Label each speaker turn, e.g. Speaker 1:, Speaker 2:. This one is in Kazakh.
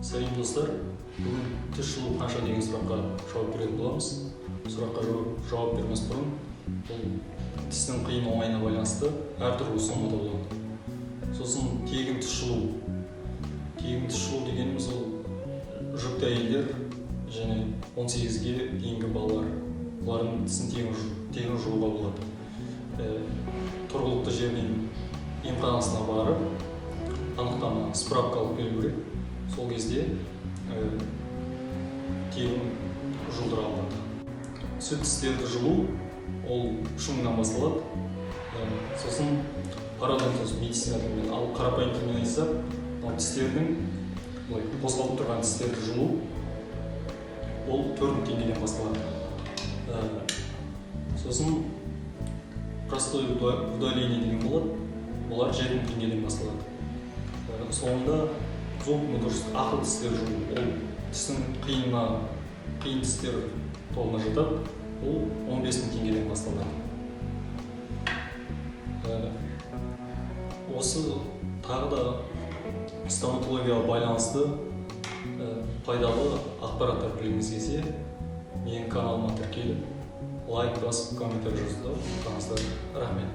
Speaker 1: Сәлем достар, бүгін тіс жұлу қанша деген сұраққа жауап беретін боламыз. Сұраққа жауап бермес бұрын, бұл тістің қиын оңайына байланысты әртүрлі ұсынымдар болады. Сосын тегін тіс жұлу. Тегін тіс жұлу дегеніміз ол жүкті әйелдер және 18-ге дейінгі балалар. Олардың тісін тегін жұлуға болады. Тұрғылықты жерінен емханасына барып, анықтама справка алып келу керек. Сол кезде тегін жұлдыра алады. Сүт тістерді жұлу ол 3 мыңнан басталады. Сосын пародонтоз медицина тілімен, ал қарапайым тілмен айтсақ, тістердің қозғалып тұрған тістерді жұлу ол 4 мың теңгеден басталады. Сосын простой удаление деген болады, олар 7 мың теңгеден басталады. Соңында зубный дұрыс ақыл тістер жұлу, ол тістің қиын тістер тобына жатады, ол 15 мың теңгеден басталады. Осы тағы да стоматологияға байланысты пайдалы ақпараттар білгіңіз келсе, менің каналыма тіркеліп, лайк басып, комментарий жазуды ұмытпаңыздар. Рахмет.